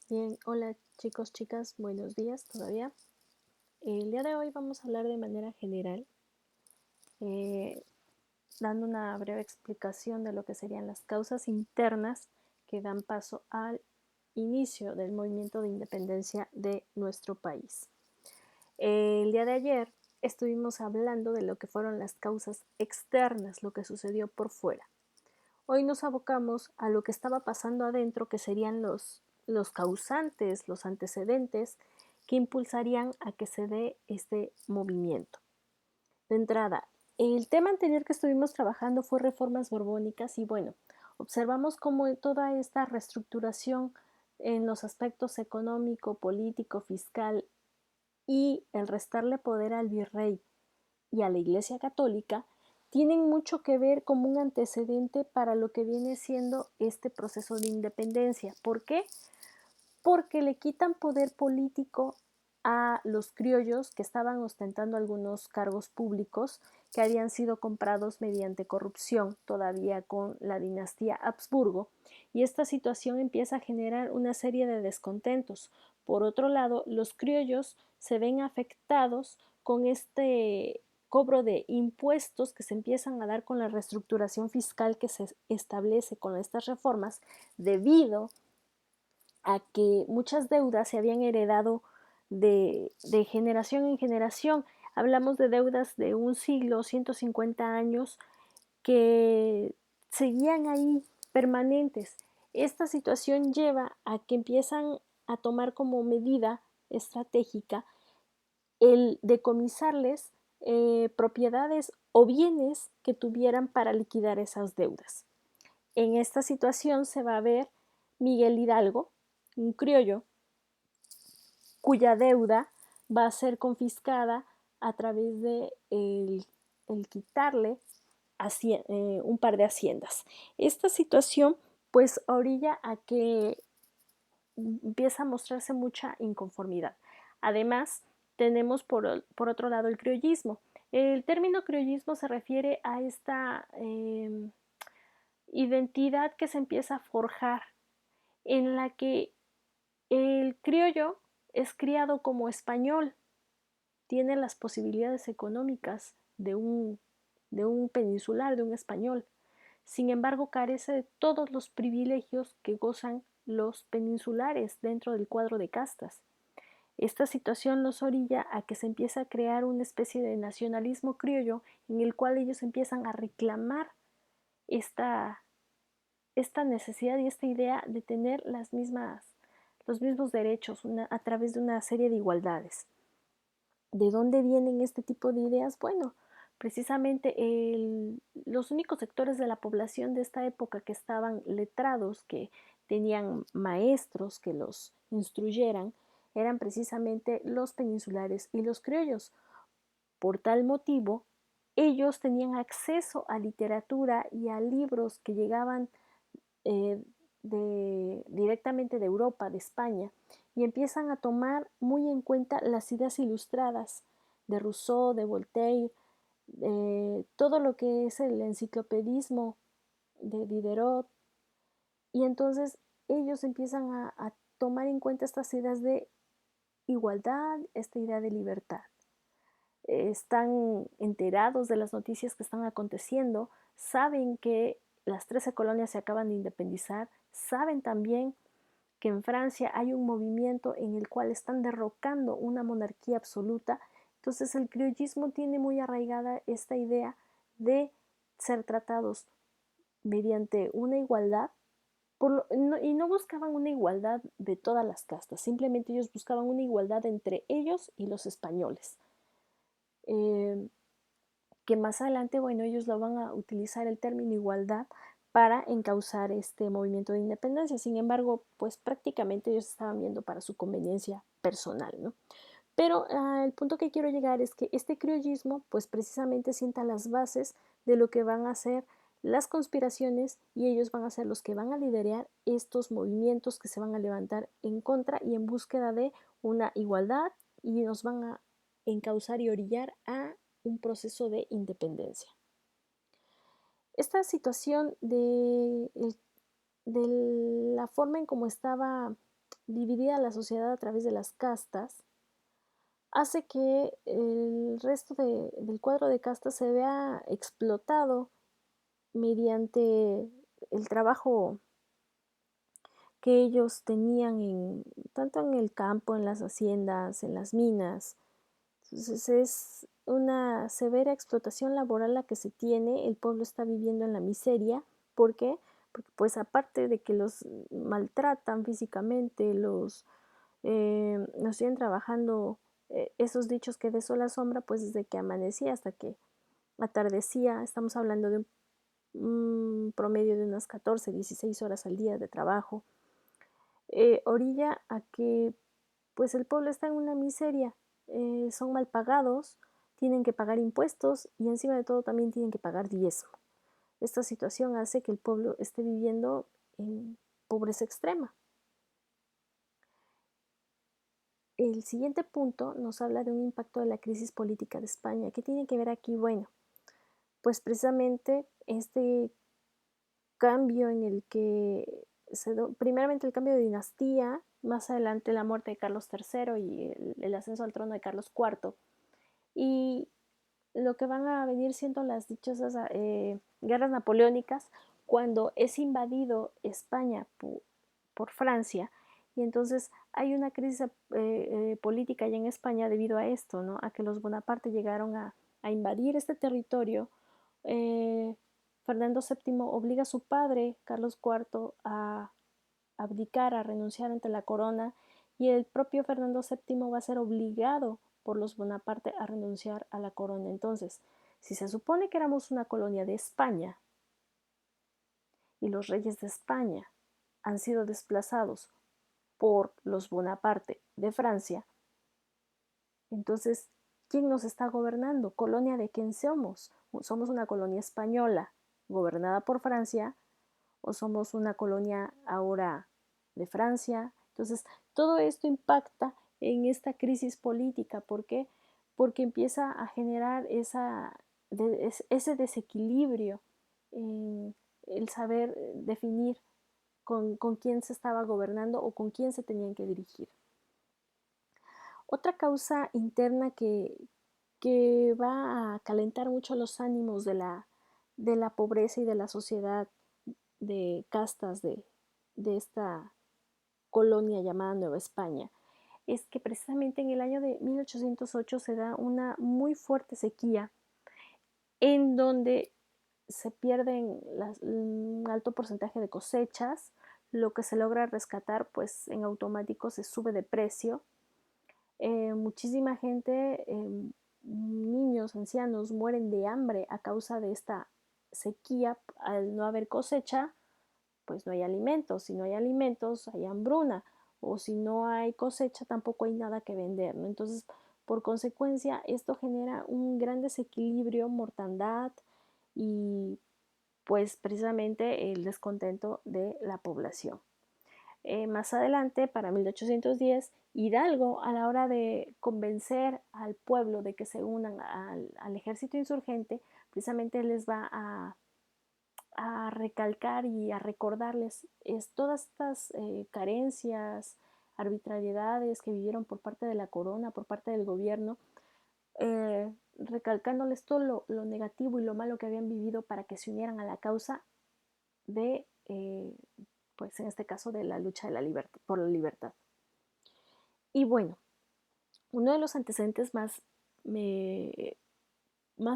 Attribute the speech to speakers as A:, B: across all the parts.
A: Bien, hola chicos, chicas, buenos días todavía. El día de hoy vamos a hablar de manera general, eh, dando una breve explicación de lo que serían las causas internas que dan paso al inicio del movimiento de independencia de nuestro país. El día de ayer estuvimos hablando de lo que fueron las causas externas, lo que sucedió por fuera. Hoy nos abocamos a lo que estaba pasando adentro, que serían los causantes, los antecedentes que impulsarían a que se dé este movimiento. De entrada, el tema anterior que estuvimos trabajando fue reformas borbónicas y bueno, observamos cómo toda esta reestructuración en los aspectos económico, político, fiscal y el restarle poder al virrey y a la Iglesia Católica tienen mucho que ver como un antecedente para lo que viene siendo este proceso de independencia. ¿Por qué? Porque le quitan poder político a los criollos que estaban ostentando algunos cargos públicos que habían sido comprados mediante corrupción todavía con la dinastía Habsburgo, y esta situación empieza a generar una serie de descontentos. Por otro lado, los criollos se ven afectados con este cobro de impuestos que se empiezan a dar con la reestructuración fiscal que se establece con estas reformas, debido a que muchas deudas se habían heredado de generación en generación. Hablamos de deudas de un siglo, 150 años, que seguían ahí permanentes. Esta situación lleva a que empiezan a tomar como medida estratégica el decomisarles propiedades o bienes que tuvieran para liquidar esas deudas. En esta situación se va a ver Miguel Hidalgo, un criollo, cuya deuda va a ser confiscada a través de el quitarle un par de haciendas. Esta situación pues orilla a que empieza a mostrarse mucha inconformidad. Además, tenemos por otro lado el criollismo. El término criollismo se refiere a esta identidad que se empieza a forjar, en la que el criollo es criado como español, tiene las posibilidades económicas de un peninsular, de un español. Sin embargo, carece de todos los privilegios que gozan los peninsulares dentro del cuadro de castas. Esta situación los orilla a que se empiece a crear una especie de nacionalismo criollo en el cual ellos empiezan a reclamar esta, esta necesidad y esta idea de tener los mismos derechos a través de una serie de igualdades. ¿De dónde vienen este tipo de ideas? Bueno, precisamente los únicos sectores de la población de esta época que estaban letrados, que tenían maestros que los instruyeran, eran precisamente los peninsulares y los criollos. Por tal motivo, ellos tenían acceso a literatura y a libros que llegaban eh, directamente de Europa, de España, y empiezan a tomar muy en cuenta las ideas ilustradas de Rousseau, de Voltaire, todo lo que es el enciclopedismo de Diderot, y entonces ellos empiezan a tomar en cuenta estas ideas de igualdad, esta idea de libertad. Están enterados de las noticias que están aconteciendo, saben que las 13 colonias se acaban de independizar, saben también que en Francia hay un movimiento en el cual están derrocando una monarquía absoluta. Entonces el criollismo tiene muy arraigada esta idea de ser tratados mediante una igualdad, y no buscaban una igualdad de todas las castas, simplemente ellos buscaban una igualdad entre ellos y los españoles. Eh, que más adelante, bueno, ellos lo van a utilizar el término igualdad para encauzar este movimiento de independencia. Sin embargo, pues prácticamente ellos estaban viendo para su conveniencia personal, ¿no? Pero el punto que quiero llegar es que este criollismo, pues precisamente sienta las bases de lo que van a ser las conspiraciones, y ellos van a ser los que van a liderar estos movimientos que se van a levantar en contra y en búsqueda de una igualdad, y nos van a encauzar y orillar a un proceso de independencia. Esta situación de la forma en cómo estaba dividida la sociedad a través de las castas, hace que el resto del cuadro de castas se vea explotado mediante el trabajo que ellos tenían tanto en el campo, en las haciendas, en las minas. Entonces es una severa explotación laboral la que se tiene, el pueblo está viviendo en la miseria. ¿Por qué? Porque pues aparte de que los maltratan físicamente, nos siguen trabajando, esos dichos que de sol a sombra, pues desde que amanecía hasta que atardecía, estamos hablando de un promedio de unas 14, 16 horas al día de trabajo, orilla a que pues el pueblo está en una miseria, son mal pagados, tienen que pagar impuestos y encima de todo también tienen que pagar diezmo. Esta situación hace que el pueblo esté viviendo en pobreza extrema. El siguiente punto nos habla de un impacto de la crisis política de España. ¿Qué tiene que ver aquí? Bueno, pues precisamente este cambio en el que primeramente el cambio de dinastía, más adelante la muerte de Carlos III y el ascenso al trono de Carlos IV, y lo que van a venir siendo las dichosas guerras napoleónicas, cuando es invadido España por Francia, y entonces hay una crisis política ya en España debido a esto, ¿no? A que los Bonaparte llegaron a invadir este territorio. eh, Fernando VII obliga a su padre, Carlos IV, a abdicar, a renunciar ante la corona, y el propio Fernando VII va a ser obligado por los Bonaparte a renunciar a la corona. Entonces, si se supone que éramos una colonia de España y los reyes de España han sido desplazados por los Bonaparte de Francia, entonces, ¿quién nos está gobernando? ¿Colonia de quién somos? ¿Somos una colonia española gobernada por Francia o somos una colonia ahora de Francia? Entonces, todo esto impacta en esta crisis política. ¿Por qué? Porque empieza a generar ese desequilibrio en el saber definir con quién se estaba gobernando o con quién se tenían que dirigir. Otra causa interna que va a calentar mucho los ánimos de la pobreza y de la sociedad de castas de esta colonia llamada Nueva España, es que precisamente en el año de 1808 se da una muy fuerte sequía en donde se pierden un alto porcentaje de cosechas, lo que se logra rescatar pues en automático se sube de precio, muchísima gente, niños, ancianos mueren de hambre a causa de esta sequía. Al no haber cosecha, pues no hay alimentos, si no hay alimentos hay hambruna, o si no hay cosecha tampoco hay nada que vender, ¿no? Entonces, por consecuencia, esto genera un gran desequilibrio, mortandad y pues precisamente el descontento de la población. Más adelante, para 1810, Hidalgo, a la hora de convencer al pueblo de que se unan al ejército insurgente, precisamente les va a recalcar y a recordarles todas estas carencias, arbitrariedades que vivieron por parte de la corona, por parte del gobierno, recalcándoles todo lo negativo y lo malo que habían vivido para que se unieran a la causa de, pues en este caso, de la lucha de por la libertad. Y bueno, uno de los antecedentes más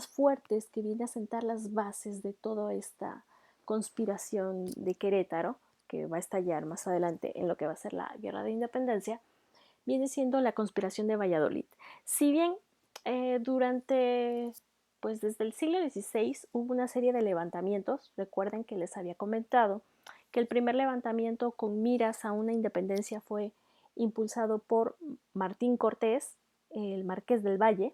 A: fuertes que viene a sentar las bases de toda esta conspiración de Querétaro, que va a estallar más adelante en lo que va a ser la Guerra de Independencia, viene siendo la conspiración de Valladolid. Si bien pues desde el siglo XVI hubo una serie de levantamientos, recuerden que les había comentado que el primer levantamiento con miras a una independencia fue impulsado por Martín Cortés, el Marqués del Valle,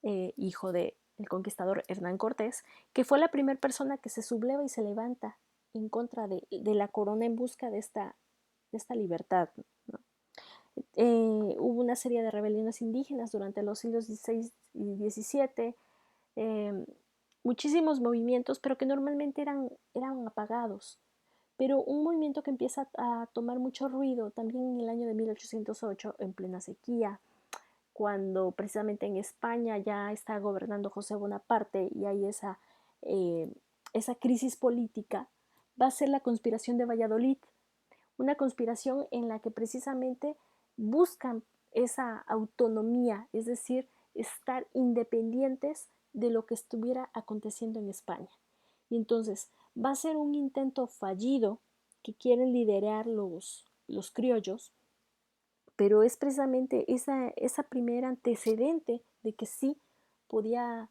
A: hijo del conquistador Hernán Cortés, que fue la primera persona que se subleva y se levanta en contra de la corona en busca de esta libertad, ¿no? Hubo una serie de rebeliones indígenas durante los siglos XVI y XVII, muchísimos movimientos, pero que normalmente eran apagados. pero un movimiento que empieza a tomar mucho ruido también en el año de 1808, en plena sequía, cuando precisamente en España ya está gobernando José Bonaparte y hay eh, esa crisis política, va a ser la conspiración de Valladolid, una conspiración en la que precisamente buscan esa autonomía, es decir, estar independientes de lo que estuviera aconteciendo en España. Y entonces va a ser un intento fallido que quieren liderar los criollos, pero es precisamente esa primer antecedente de que sí podía,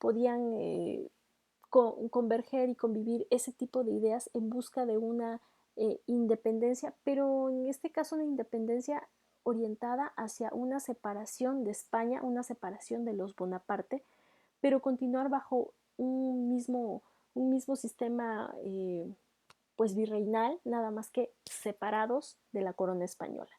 A: podían converger y convivir ese tipo de ideas en busca de una independencia, pero en este caso una independencia orientada hacia una separación de España, una separación de los Bonaparte, pero continuar bajo un mismo sistema pues virreinal, nada más que separados de la corona española.